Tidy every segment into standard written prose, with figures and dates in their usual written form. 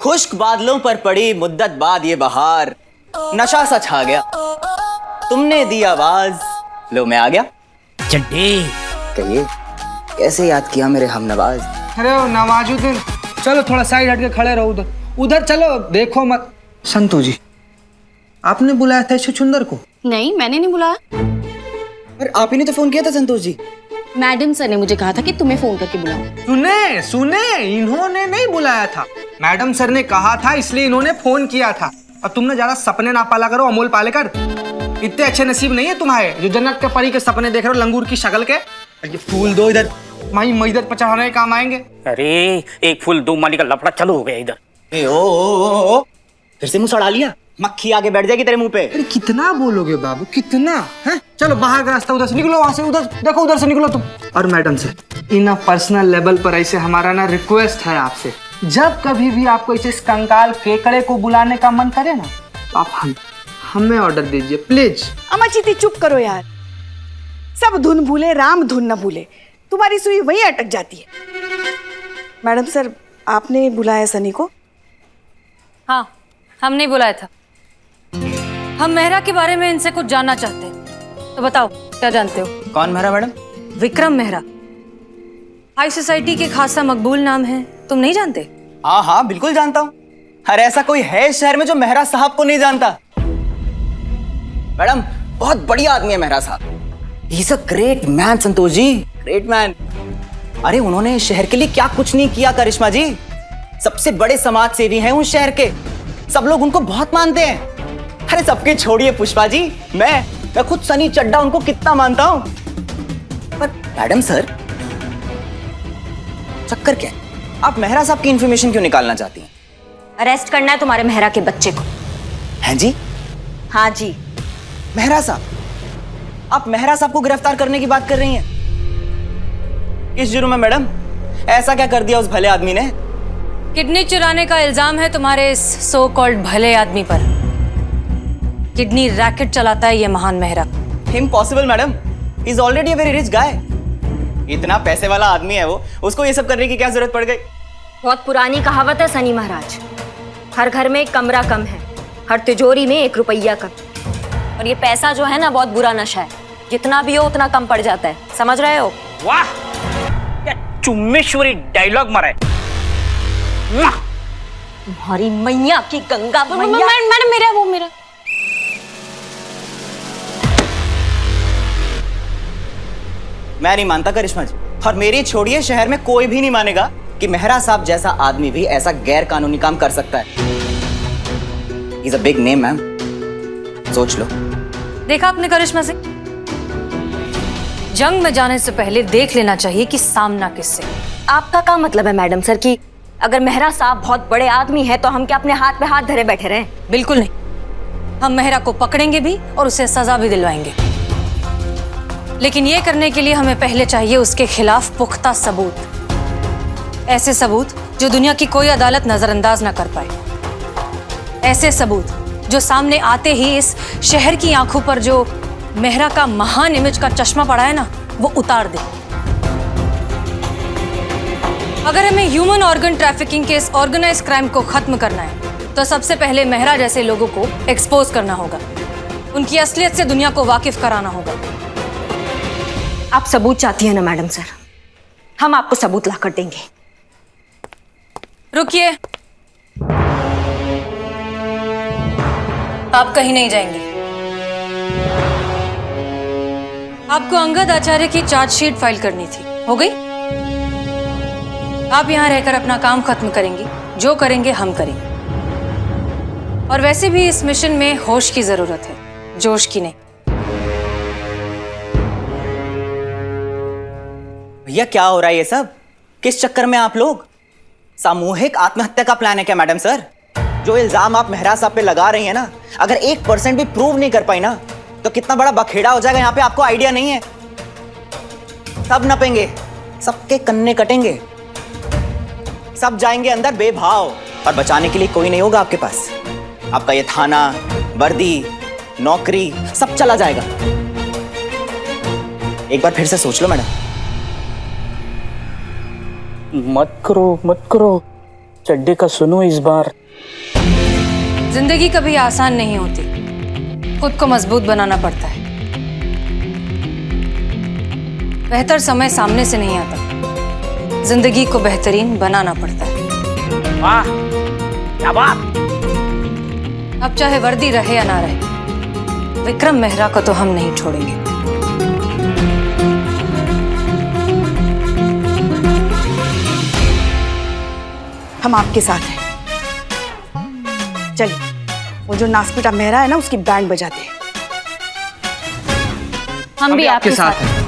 खुश्क बादलों पर पड़ी मुद्दत बाद ये बहार, नशा सा छा गया, तुमने दी आवाज, लो मैं आ गया। चड्डी कहिए कैसे याद किया मेरे हमनवाज। अरे नवाजुद्दीन, चलो थोड़ा साइड हट के खड़े रहो, उधर उधर चलो, देखो मत। संतू जी, आपने बुलाया था छुछुंदर को? नहीं, मैंने नहीं बुलाया। पर आप ही ने तो फोन किया था संतोष जी। मैडम सर ने मुझे कहा था कि तुम्हें फोन करके बुलाओ। सुने सुने, इन्होंने नहीं बुलाया था, मैडम सर ने कहा था, इसलिए इन्होंने फोन किया था। और तुमने ज्यादा सपने ना पाला करो अमोल पालेकर, इतने अच्छे नसीब नहीं है तुम्हारे जो जन्नत के परी के सपने देख रहे हो लंगूर की शक्ल के। ये फूल दो इधर, माई मैदत पर चढ़ाने के काम आएंगे। अरे एक फूल दो माली का लफड़ा चालू हो गया इधर। ओ, फिर से मुंह सड़ा लिया, मक्खी आके बैठ जाएगी तेरे मुंह पे। अरे कितना बोलोगे बाबू, कितना है? चलो बाहर का रास्ता, उधर से निकलो, वहां से उधर देखो, उधर से निकलो तुम। और मैडम से इन पर्सनल लेवल पर ऐसे हमारा ना रिक्वेस्ट है आपसे, जब कभी भी आपको इस कंकाल केकड़े को बुलाने का मन करे ना, तो आप हमें ऑर्डर दीजिए प्लीज। अम्मा चीती चुप करो यार, सब धुन भूले राम धुन न भूले, तुम्हारी सुई वहीं अटक जाती है। मैडम सर, आपने बुलाया सनी को? हाँ, हमने बुलाया था। हम मेहरा के बारे में इनसे कुछ जानना चाहते हैं, तो बताओ क्या जानते हो? कौन Mehra madam? Vikram Mehra, high society के खासा मकबूल नाम है, तुम नहीं जानते? हाँ हाँ बिल्कुल जानता हूँ। अरे ऐसा कोई है शहर में जो मेहरा साहब को नहीं जानता? मैडम बहुत बढ़िया आदमी है मेहरा साहब, he is a great man Santosh ji, great man. अरे उन्होंने शहर के लिए क्या कुछ नहीं किया करिश्मा जी, सबसे बड़े समाज सेवी हैं उस शहर के, सब लोग उनको बहुत मानते हैं। अरे सबके छोड़िए पुष्पा जी, मैं खुद सनी चड्डा उनको कितना मानता हूं। पर मैडम सर, चक्कर क्या है? आप मेहरा साहब की इंफॉर्मेशन क्यों निकालना चाहती हैं? अरेस्ट करना है तुम्हारे मेहरा के बच्चे को। हैं जी? हाँ जी। मेहरा साहब? आप मेहरा साहब को गिरफ्तार करने की बात कर रही हैं? किस जुर्म में मैडम? ऐसा क्या कर दिया उस भले आदमी ने? किडनी चुराने का इल्जाम है तुम्हारे इस सो कॉल्ड भले आदमी पर। किडनी रैकेट चलाता है ये महान Mehra. Impossible madam, he is already a very rich गाय। इतना पैसे वाला आदमी है वो, उसको ये सब करने की क्या जरूरत पड़ गई? बहुत पुरानी कहावत है सनी महाराज, हर घर में एक कमरा कम है, हर तिजोरी में 1 रुपया कम। और ये पैसा जो है ना, बहुत बुरा नशा है, जितना भी हो उतना कम पड़ जाता है, समझ रहे हो? वाह, क्या चुम्मेश्वरी डायलॉग मारा है। तुम्हारी मैया की गंगा मैया। मैडम मेरा वो मेरा मैं नहीं मानता करिश्मा जी, और मेरी छोड़िए शहर में कोई भी नहीं मानेगा कि मेहरा साहब जैसा आदमी भी ऐसा गैर कानूनी काम कर सकता है। ही is a big name ma'am, सोच लो। देखा आपने करिश्मा से, जंग में जाने से पहले देख लेना चाहिए कि सामना किससे। आपका क्या मतलब है मैडम सर कि अगर मेहरा साहब बहुत बड़े आदमी है तो हम क्या अपने हाथ पे हाथ धरे बैठे रहें? बिल्कुल नहीं, हम मेहरा को पकड़ेंगे भी और उसे सजा भी दिलवाएंगे। लेकिन ये करने के लिए हमें पहले चाहिए उसके खिलाफ पुख्ता सबूत, ऐसे सबूत जो दुनिया की कोई अदालत नजरअंदाज ना कर पाए, ऐसे सबूत जो सामने आते ही इस शहर की आंखों पर जो मेहरा का महान इमेज का चश्मा पड़ा है ना, वो उतार दे। अगर हमें ह्यूमन ऑर्गन ट्रैफिकिंग के इस ऑर्गेनाइज क्राइम को खत्म करना है तो सबसे पहले मेहरा जैसे लोगों को एक्सपोज करना होगा, उनकी असलियत से दुनिया को वाकिफ कराना होगा। आप सबूत चाहती हैं ना मैडम सर, हम आपको सबूत ला कर देंगे। रुकिए, आप कहीं नहीं जाएंगे। आपको अंगद आचार्य की चार्जशीट फाइल करनी थी, हो गई? आप यहां रहकर अपना काम खत्म करेंगी, जो करेंगे हम करेंगे। और वैसे भी इस मिशन में होश की जरूरत है, जोश की नहीं। भैया क्या हो रहा है ये सब? किस चक्कर में आप लोग? सामूहिक आत्महत्या का प्लान है क्या मैडम सर? जो इल्जाम आप मेहरा साहब पे लगा रही हैं ना, अगर 1% भी प्रूव नहीं कर पाई ना, तो कितना बड़ा बखेड़ा हो जाएगा यहाँ पे, आपको आइडिया नहीं है। सब नपेंगे, सबके कन्ने कटेंगे, सब जाएंगे अंदर बेभाव, और बचाने के लिए कोई नहीं होगा आपके पास। आपका ये थाना, वर्दी, नौकरी सब चला जाएगा। एक बार फिर से सोच लो मैडम। मत करो मत करो, चड्डी का सुनो इस बार। जिंदगी कभी आसान नहीं होती, खुद को मजबूत बनाना पड़ता है। बेहतर समय सामने से नहीं आता, जिंदगी को बेहतरीन बनाना पड़ता है। वाह क्या बात। अब चाहे वर्दी रहे या ना रहे, विक्रम मेहरा को तो हम नहीं छोड़ेंगे। हम आपके साथ हैं। चलिए, वो जो नासपीटा मेहरा है ना, उसकी बैंड बजाते हैं। हम भी आपके साथ हैं।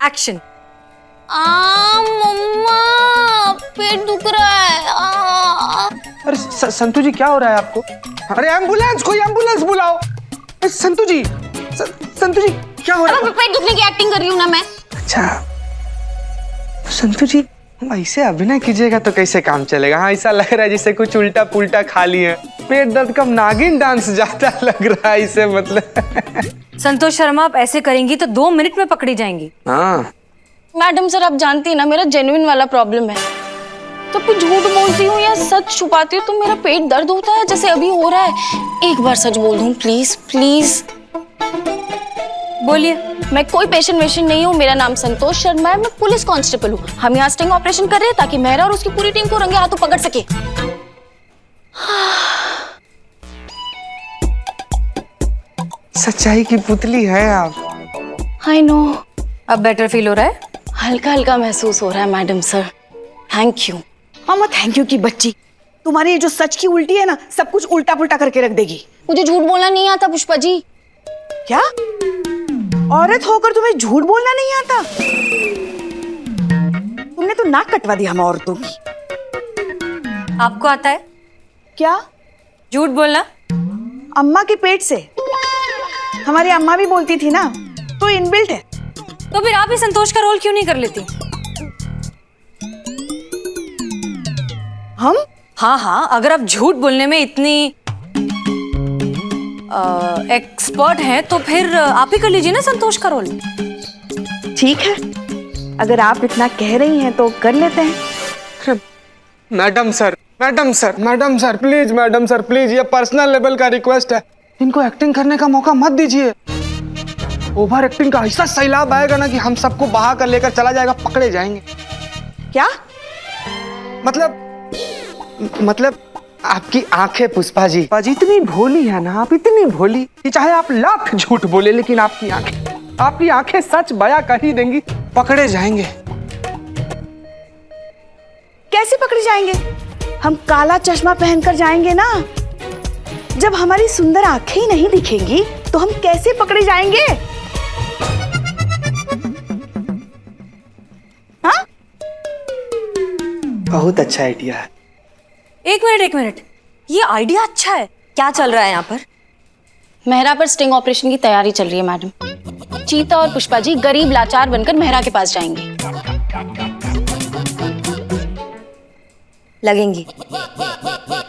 एक्शन। मम्मा, पेट दुख रहा है। अरे संतू जी क्या हो रहा है आपको? अरे एम्बुलेंस, कोई एम्बुलेंस बुलाओ। अरे संतू जी, संतू जी क्या हो रहा है? पेट दुखने की एक्टिंग कर रही हूँ ना मैं। अच्छा संतू जी, ऐसे अभिनय कीजिएगा तो कैसे काम चलेगा? हाँ, ऐसा लग रहा है जैसे कुछ उल्टा पुल्टा खा लिए। पेट दर्द का नागिन डांस जाता लग रहा है इसे, मतलब। संतोष शर्मा, आप ऐसे करेंगी तो 2 मिनट में पकड़ी जाएंगी। हाँ मैडम सर, आप जानती हैं ना, मेरा जेन्युइन वाला प्रॉब्लम है। तो फिर झूठ बोलती हूँ या सच छुपाती हूँ तो मेरा पेट दर्द होता है, जैसे अभी हो रहा है। एक बार सच बोल दूँ प्लीज प्लीज। बोलिए। मैं कोई पेशेंट वेशेंट नहीं हूँ, मेरा नाम संतोष शर्मा है, मैं पुलिस कांस्टेबल हूँ। हम यहाँ स्टिंग ऑपरेशन कर रहे हैं ताकि मेहरा और उसकी पूरी टीम को रंगे हाथों पकड़ सके। सच्चाई की पुतली है आप। I know. अब बेटर फील हो रहा है? हल्का हल्का महसूस हो रहा है madam sir, thank you. Mama thank you की बच्ची, तुम्हारी ये जो सच की उल्टी है ना, सब कुछ उल्टा पुल्टा करके रख देगी। मुझे झूठ बोलना नहीं आता पुष्पा जी। क्या? औरत होकर तुम्हें झूठ बोलना नहीं आता? तुमने तो नाक कटवा दी हम औरतों की। आपको आता है क्या? झूठ बोलना? अम्मा के पेट से। हमारी अम्मा भी बोलती थी ना, तो इनबिल्ट है। तो फिर आप ही संतोष का रोल क्यों नहीं कर लेती? हम? हाँ हाँ, अगर आप झूठ बोलने में इतनी एक्सपर्ट हैं तो फिर आप ही कर लीजिए ना संतोष का रोल। ठीक है, अगर आप इतना कह रही हैं तो कर लेते हैं। Madam sir, madam sir, madam sir please, madam sir please, ये पर्सनल लेवल का रिक्वेस्ट है। इनको एक्टिंग करने का मौका मत दीजिए। ओवर एक्टिंग का ऐसा सैलाब आएगा ना कि हम सबको बहा कर लेकर चला जाएगा, पकड़े जाएंगे। क्या? मतलब आपकी आंखें पुष्पा जी इतनी भोली है ना, आप इतनी भोली कि चाहे आप लाख झूठ बोले लेकिन आपकी आंखें सच बया कर ही देंगी, पकड़े जाएंगे। कैसे पकड़े जाएंगे? हम काला चश्मा पहनकर जाएंगे ना। जब हमारी सुंदर आंखें ही नहीं दिखेंगी तो हम कैसे पकड़े जाएंगे? हाँ? बहुत अच्छा आइडिया है। एक मिनट, ये आइडिया अच्छा है। क्या चल रहा है यहाँ पर? मेहरा पर स्टिंग ऑपरेशन की तैयारी चल रही है मैडम। चीता और पुष्पा जी गरीब लाचार बनकर मेहरा के पास जाएंगे। लगेंगी।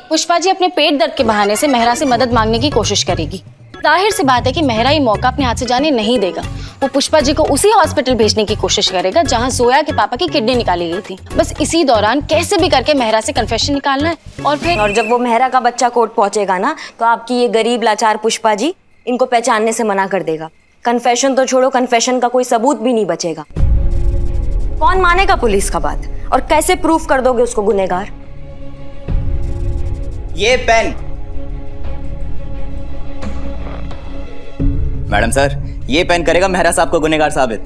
पुष्पा जी अपने पेट दर्द के बहाने से मेहरा से मदद मांगने की कोशिश करेगी। जाहिर सी बात है कि मेहरा ये मौका अपने हाथ से जाने नहीं देगा। वो पुष्पा जी को उसी हॉस्पिटल भेजने की कोशिश करेगा जहां जोया के पापा की किडनी निकाली गई थी। बस इसी दौरान कैसे भी करके मेहरा से कन्फेशन निकालना है और जब वो मेहरा का बच्चा कोर्ट पहुंचेगा ना, तो आपकी ये गरीब लाचार पुष्पा जी इनको पहचानने से मना कर देगा। कन्फेशन तो छोड़ो, कन्फेशन का कोई सबूत भी नहीं बचेगा। कौन मानेगा पुलिस का बात? और कैसे प्रूफ कर दोगे उसको गुनहगार? ये पेन। मैडम सर, ये पेन करेगा मेहरा साहब को गुनहगार साबित।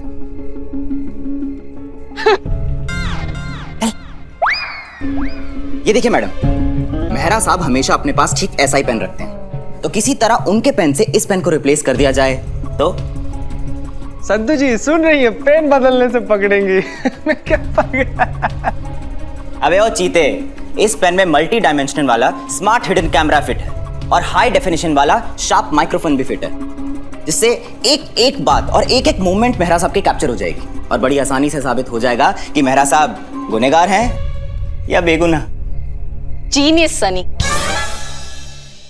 ये देखिए मैडम, मेहरा साहब हमेशा अपने पास ठीक ऐसा ही पेन रखते हैं, तो किसी तरह उनके पेन से इस पेन को रिप्लेस कर दिया जाए तो। सद्दू जी सुन रही है, पेन बदलने से पकड़ेंगी। मैं क्या पकड़ा? अबे ओ चीते, इस पेन में मल्टी डायमेंशनल वाला स्मार्ट हिडन कैमरा फिट है और हाई डेफिनेशन वाला शार्प माइक्रोफोन भी फिट है, जिससे एक एक बात और एक एक मूवमेंट मेहरा साहब की कैप्चर हो जाएगी और बड़ी आसानी से साबित हो जाएगा कि मेहरा साहब गुनहगार हैं या बेगुनाह। जीनियस सनी।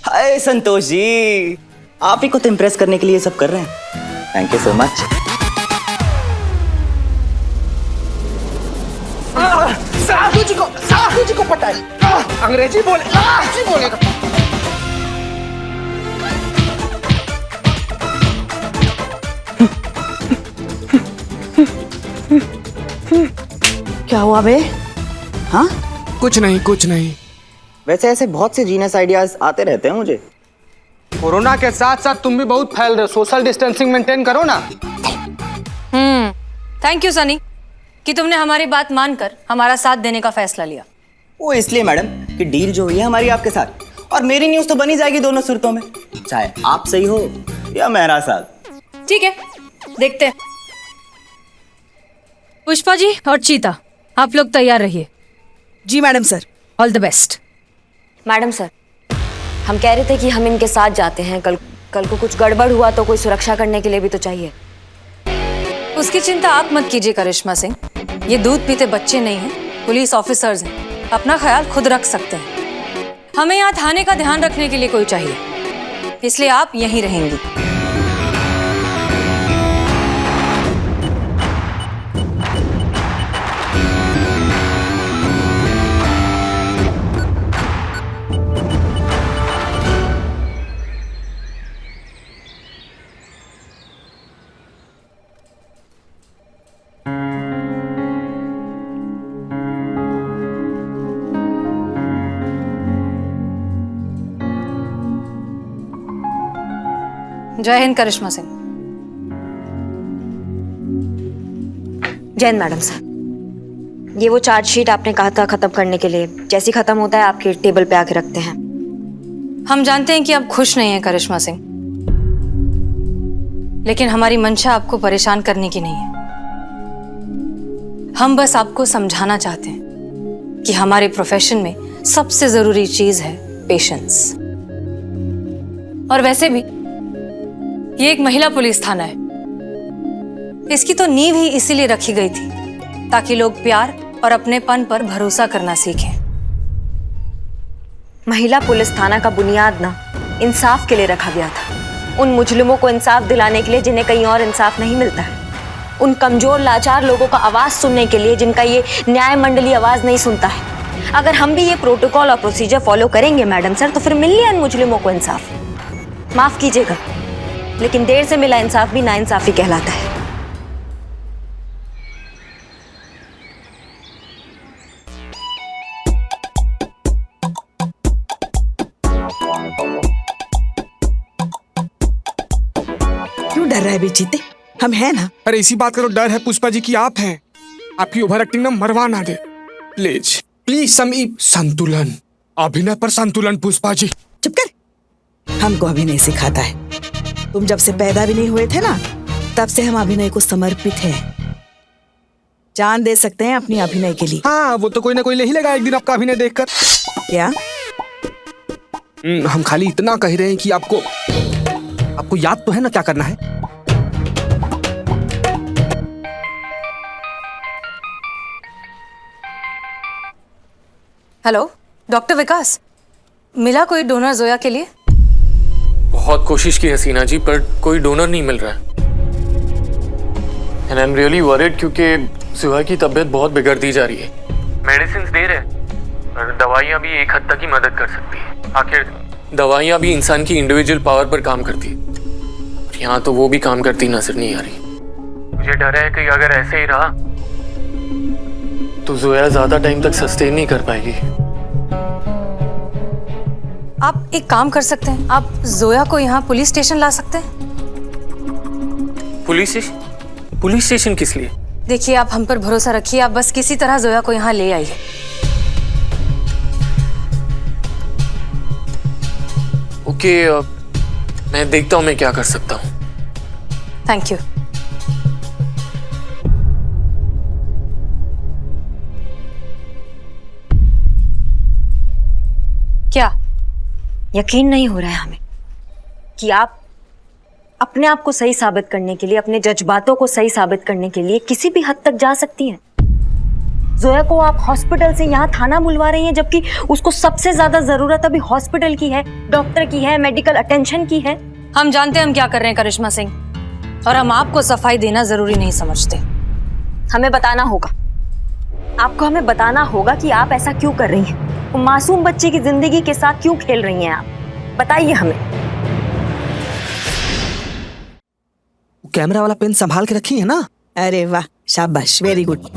हाय संतोष जी, आप ही को तो इम्प्रेस करने के लिए सब कर रहे हैं। Thank you so much. Sahu ji को पता है, अंग्रेजी बोलेगा। क्या हुआ बे? हाँ, कुछ नहीं। वैसे ऐसे बहुत से जीनियस आइडियाज आते रहते हैं मुझे। कोरोना के साथ साथ तुम भी बहुत फैल रहे हो, सोशल डिस्टेंसिंग मेंटेन करो ना। थैंक यू सनी कि तुमने हमारी बात मानकर हमारा साथ देने का फैसला लिया। वो इसलिए मैडम कि डील जो हुई है हमारी आपके साथ, और मेरी न्यूज तो बनी जाएगी दोनों सूरतों में, चाहे आप सही हो या मेहरा साथ। ठीक है, देखते हैं। पुष्पा जी और चीता, आप लोग तैयार रहिए। जी madam sir. All the best. Madam sir, हम कह रहे थे कि हम इनके साथ जाते हैं। कल को कुछ गड़बड़ हुआ तो कोई सुरक्षा करने के लिए भी तो चाहिए। उसकी चिंता आप मत कीजिए करिश्मा सिंह, ये दूध पीते बच्चे नहीं हैं, पुलिस ऑफिसर्स हैं, अपना ख्याल खुद रख सकते हैं। हमें यहाँ थाने का ध्यान रखने के लिए कोई चाहिए, इसलिए आप यहीं रहेंगी। जय हिंद करिश्मा सिंह। जय हिंद मैडम सर। ये वो चार्जशीट आपने कहा था खत्म करने के लिए, जैसे ही खत्म होता है आपके टेबल पे आके रखते हैं। हम जानते हैं कि आप खुश नहीं हैं करिश्मा सिंह, लेकिन हमारी मंशा आपको परेशान करने की नहीं है। हम बस आपको समझाना चाहते हैं कि हमारे प्रोफेशन में सबसे जरूरी चीज है पेशेंस। और वैसे भी ये एक महिला पुलिस थाना है, इसकी तो नींव ही इसीलिए रखी गई थी ताकि लोग प्यार और अपनेपन पर भरोसा करना सीखें। महिला पुलिस थाना का बुनियाद ना इंसाफ के लिए रखा गया था, उन मुजरिमों को इंसाफ दिलाने के लिए जिन्हें कहीं और इंसाफ नहीं मिलता है, उन कमजोर लाचार लोगों का आवाज सुनने के लिए जिनका ये न्याय मंडली आवाज नहीं सुनता है। अगर हम भी ये प्रोटोकॉल और प्रोसीजर फॉलो करेंगे मैडम सर, तो फिर मिल लिया इन मुजरिमों को इंसाफ। माफ कीजिएगा, लेकिन देर से मिला इंसाफ भी नाइंसाफी कहलाता है। क्यों डर रहा है बेचीते? हम हैं ना। अरे इसी बात का तो डर है पुष्पा जी की आप हैं। आपकी ओवर एक्टिंग ना मरवा ना दे। प्लीज संतुलन, अभिनय पर संतुलन। पुष्पा जी चुप कर, हमको अभिनय सिखाता है। तुम जब से पैदा भी नहीं हुए थे ना, तब से हम अभिनय को समर्पित हैं। जान दे सकते हैं अपनी अभिनय के लिए। हाँ, वो तो कोई ना कोई ले ही लेगा एक दिन आपका अभिनय देखकर। क्या? हम खाली इतना कह रहे हैं कि आपको याद तो है ना क्या करना है। हेलो डॉक्टर विकास, मिला कोई डोनर जोया के लिए? बहुत कोशिश की हसीना जी, पर कोई डोनर नहीं मिल रहा है। And I am really worried क्योंकि जोया की तबीयत बहुत बिगड़ती जा रही है। मेडिसिन दे रहे हैं और दवाइयाँ भी एक हद तक ही मदद कर सकती है। आखिर दवाइयाँ भी इंसान की इंडिविजुअल पावर पर काम करती है, यहाँ तो वो भी काम करती नजर नहीं आ रही। मुझे डर है कि अगर ऐसे ही रहा तो जोया ज्यादा टाइम तक सस्टेन नहीं कर पाएगी। आप एक काम कर सकते हैं, आप जोया को यहाँ पुलिस स्टेशन ला सकते हैं। पुलिस स्टेशन किस लिए? देखिए, आप हम पर भरोसा रखिए, आप बस किसी तरह जोया को यहाँ ले आइए। ओके, मैं देखता हूँ मैं क्या कर सकता हूँ। Thank you. क्या यकीन नहीं हो रहा है हमें कि आप अपने आप को सही साबित करने के लिए, अपने जज्बातों को सही साबित करने के लिए किसी भी हद तक जा सकती हैं। जोया को आप हॉस्पिटल से यहाँ थाना बुलवा रही हैं, जबकि उसको सबसे ज्यादा जरूरत अभी हॉस्पिटल की है, डॉक्टर की है, मेडिकल अटेंशन की है। हम जानते हैं हम क्या कर रहे हैं करिश्मा सिंह, और हम आपको सफाई देना जरूरी नहीं समझते। हमें बताना होगा, आपको हमें बताना होगा कि आप ऐसा क्यों कर रही हैं, वो मासूम बच्चे की जिंदगी के साथ क्यों खेल रही हैं आप, बताइए हमें। कैमरा वाला पेन संभाल के रखी है ना? अरे वाह, शाबाश, वेरी गुड।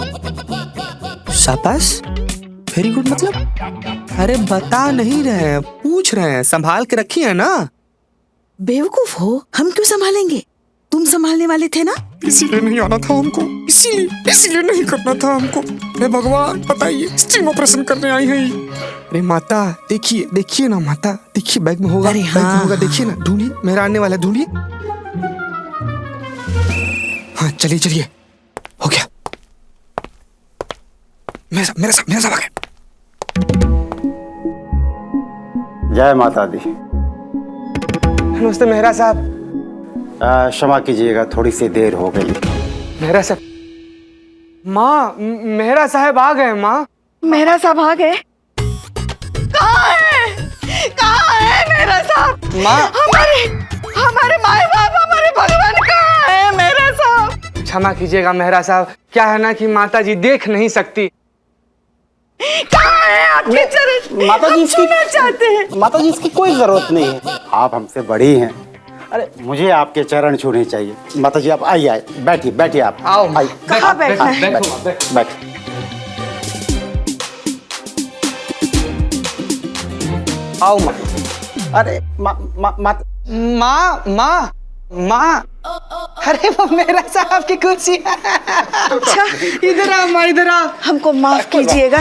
शाबाश, वेरी गुड मतलब? अरे बता नहीं रहे हैं, पूछ रहे हैं, संभाल के रखी है ना? बेवकूफ हो, हम क्यों संभालेंगे? तुम संभालने वाले थे ना? इसीलिए नहीं आना था हमको, इसीलिए नहीं करना था हमको। हे भगवान, बताइए, स्टीम ऑपरेशन करने आई है ये। अरे माता, देखिए देखिए ना माता, देखिए बैग में होगा, अरे बैग में हाँ, होगा, देखिए ना, ढूंढिए, मेरा आने वाला ढूंढिए। हाँ चलिए चलिए, हो गया। मेरा सब आ गया। जय माता दी। नमस्ते मेहरा साहब। क्षमा कीजिएगा, थोड़ी सी देर हो गई। मेहरा साहब, माँ, मेहरा साहब आ गए। माँ, मेहरा साहब आ गए? कहाँ है मेहरा साहब? माँ, हमारे माए बाप, हमारे भगवान कहाँ है मेहरा साहब? क्षमा कीजिएगा मेहरा साहब, क्या है ना कि माता जी देख नहीं सकती। कहाँ है आपके चरण? माता जी, छूना चाहते हैं। माता जी, इसकी कोई जरूरत नहीं है, आप हमसे बड़ी हैं। अरे मुझे आपके चरण छूने चाहिए। माता जी आप आइए, बैठिए बैठिए आप। आओ, आइए। कहाँ बैठना है? बैठ। आओ माँ। अरे माँ, अरे वो मेरा साहब की कुर्सी है। अच्छा, इधर आओ माँ, इधर आओ। हमको माफ कीजिएगा।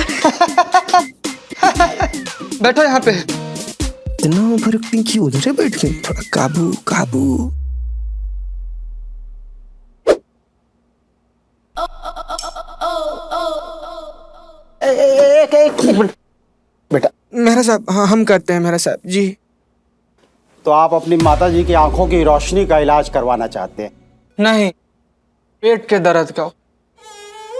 बैठो यहाँ पे। इतना फर्क पिंकी उधर बैठ गई, थोड़ा काबू काबू। एक मिनट बेटा। मेहरा साहब, हाँ हम करते हैं मेहरा साहब जी। तो आप अपनी माता जी की आंखों की रोशनी का इलाज करवाना चाहते हैं? नहीं, पेट के दर्द का।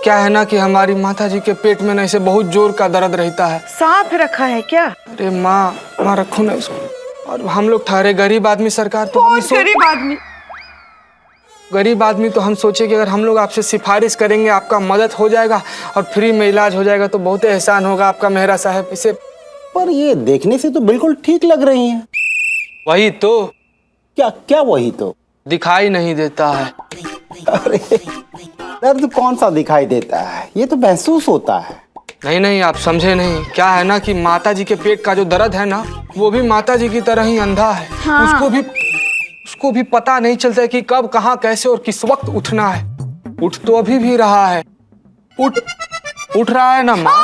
क्या है ना कि हमारी माता जी के पेट में ना ऐसे बहुत जोर का दर्द रहता है। सांप रखा है क्या? अरे माँ रखो ना इसको। और हम लोग ठहरे गरीब आदमी, सरकार तो गरीब आदमी? गरीब आदमी तो हम सोचे कि अगर हम लोग आपसे सिफारिश करेंगे, आपका मदद हो जाएगा और फ्री में इलाज हो जाएगा, तो बहुत एहसान होगा आपका मेहरा साहब। इसे पर ये देखने से तो बिल्कुल ठीक लग रही हैं। वही तो। क्या वही तो? दिखाई नहीं देता है। अरे दर्द कौन सा दिखाई देता है, ये तो महसूस होता है। नहीं, आप समझे नहीं। क्या है ना कि माता जी के पेट का जो दर्द है ना, वो भी माता जी की तरह ही अंधा है। हाँ। उसको भी पता नहीं चलता है कि कब, कहाँ, कैसे और किस वक्त उठना है। उठ तो अभी भी रहा है। उठ रहा है ना माँ?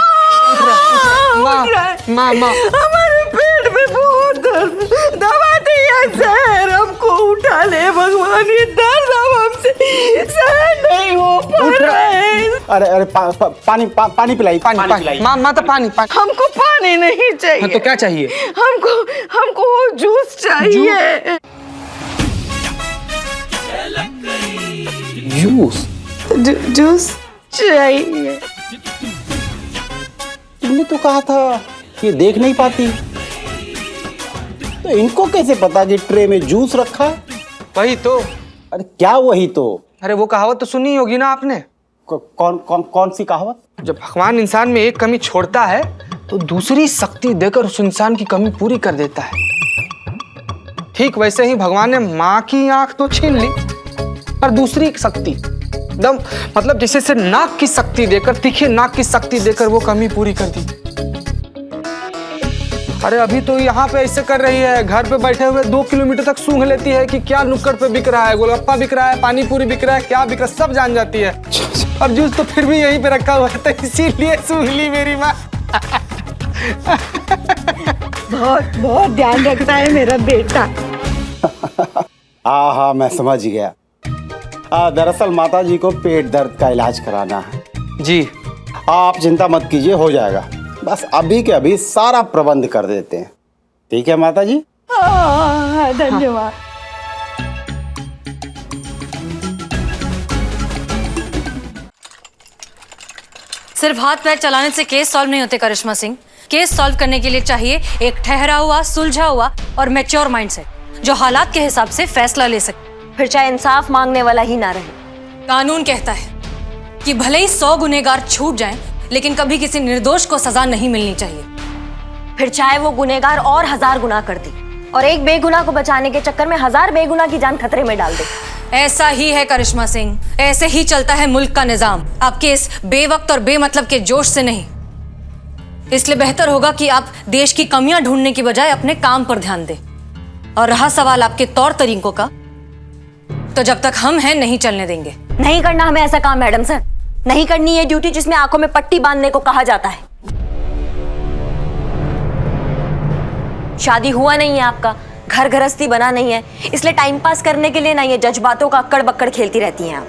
माँ हमारे पेट में बहुत दर्द, दवा दिया जहर, हमको उठा ले भगवान, ये दर्द अब हमसे सहन नहीं हो पा रहा है। अरे पानी पिलाई। माँ तो पानी। हमको पानी नहीं चाहिए। हाँ, तो क्या चाहिए? हमको जूस चाहिए। जूस चाहिए। तुमने तो कहा था ये देख नहीं पाती, तो इनको कैसे पता कि ट्रे में जूस रखा? वही तो। अरे क्या वही तो? अरे वो कहावत तो सुनी होगी ना आपने। कौन सी कहावत? जब भगवान इंसान में एक कमी छोड़ता है तो दूसरी शक्ति देकर उस इंसान की कमी पूरी कर देता है। ठीक वैसे ही भगवान ने माँ की आंख तो छीन ली, पर दूसरी शक्ति एकदम, मतलब जैसे से नाक की शक्ति देकर, तीखे नाक की शक्ति देकर वो कमी पूरी कर दी। अरे अभी तो यहाँ पे ऐसे कर रही है, घर पे बैठे हुए 2 किलोमीटर तक सूंघ लेती है कि क्या नुक्कड़ पे बिक रहा है, गोलगप्पा बिक रहा है, पानी पूरी बिक रहा है, क्या बिक रहा है, सब जान जाती है। और जूस तो फिर भी यहीं पे रखा हुआ है, तो इसीलिए सूंघ ली मेरी माँ। बहुत ध्यान रखता है मेरा बेटा। हाँ मैं समझ गया। दरअसल माता जी को पेट दर्द का इलाज कराना है जी। आप चिंता मत कीजिए, हो जाएगा। बस अभी के अभी सारा प्रबंध कर देते हैं। ठीक है माता जी? धन्यवाद। सिर्फ हाथ पैर चलाने से केस सॉल्व नहीं होते करिश्मा सिंह। केस सॉल्व करने के लिए चाहिए एक ठहरा हुआ, सुलझा हुआ और मैच्योर माइंडसेट जो हालात के हिसाब से फैसला ले सके। फिर चाहे इंसाफ मांगने वाला ही ना रहे। कानून कहता है कि भले ही 100 गुनहगार छूट जाएं, लेकिन कभी किसी निर्दोष को सजा नहीं मिलनी चाहिए। फिर चाहे वो गुनहगार और 1000 गुनाह कर दे और एक बेगुनाह को बचाने के चक्कर में 1000 बेगुनाह की जान खतरे में डाल दे। ऐसा ही है करिश्मा सिंह, ऐसे ही चलता है मुल्क का निजाम। आपके इस बेवक्त और बेमतलब के जोश से नहीं। इसलिए बेहतर होगा कि आप देश की कमियां ढूंढने की बजाय अपने काम पर ध्यान दें। और रहा सवाल आपके तौर तरीकों का, तो जब तक हम हैं नहीं चलने देंगे। नहीं करना हमें ऐसा काम मैडम सर, नहीं करनी है ड्यूटी जिसमें आंखों में पट्टी बांधने को कहा जाता है। शादी हुआ नहीं है आपका, घर गृहस्थी बना नहीं है, इसलिए टाइम पास करने के लिए ना ये जज्बातों का अक्कड़ बक्कड़ खेलती रहती हैं आप।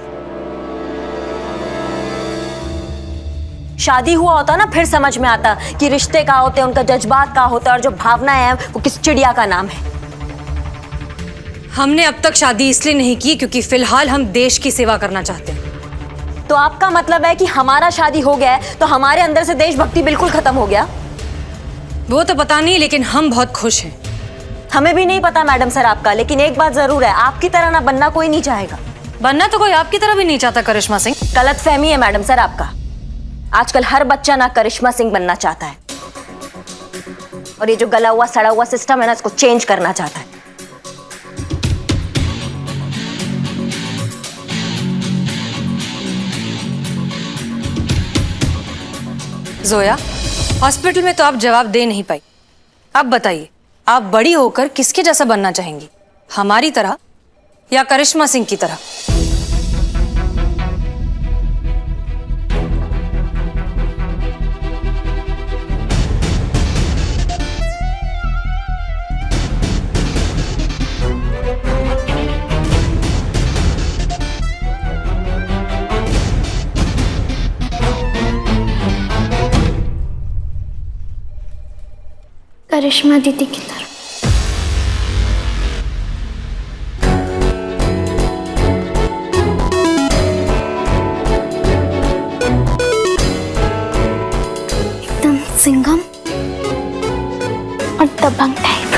शादी हुआ होता ना फिर समझ में आता कि रिश्ते का होते हैं, उनका जज्बात का होता है और जो भावनाएं हैं वो किस चिड़िया का नाम है। हमने अब तक शादी इसलिए नहीं की क्योंकि फिलहाल हम देश की सेवा करना चाहते हैं। तो आपका मतलब है कि हमारा शादी हो गया है तो हमारे अंदर से देशभक्ति बिल्कुल खत्म हो गया? वो तो पता नहीं, लेकिन हम बहुत खुश हैं। हमें भी नहीं पता मैडम सर आपका, लेकिन एक बात जरूर है, आपकी तरह ना बनना कोई नहीं चाहेगा। बनना तो कोई आपकी तरह भी नहीं चाहता करिश्मा सिंह। गलत फहमी है मैडम सर आपका। आजकल हर बच्चा ना करिश्मा सिंह बनना चाहता है और ये जो गला हुआ सड़ा हुआ सिस्टम है ना, इसको चेंज करना चाहता है। जोया, हॉस्पिटल में तो आप जवाब दे नहीं पाई। अब बताइए, आप बड़ी होकर किसके जैसा बनना चाहेंगी, हमारी तरह या करिश्मा सिंह की तरह? करिश्मा दीदी की तरह। एकदम सिंघम और दबंग टाइप।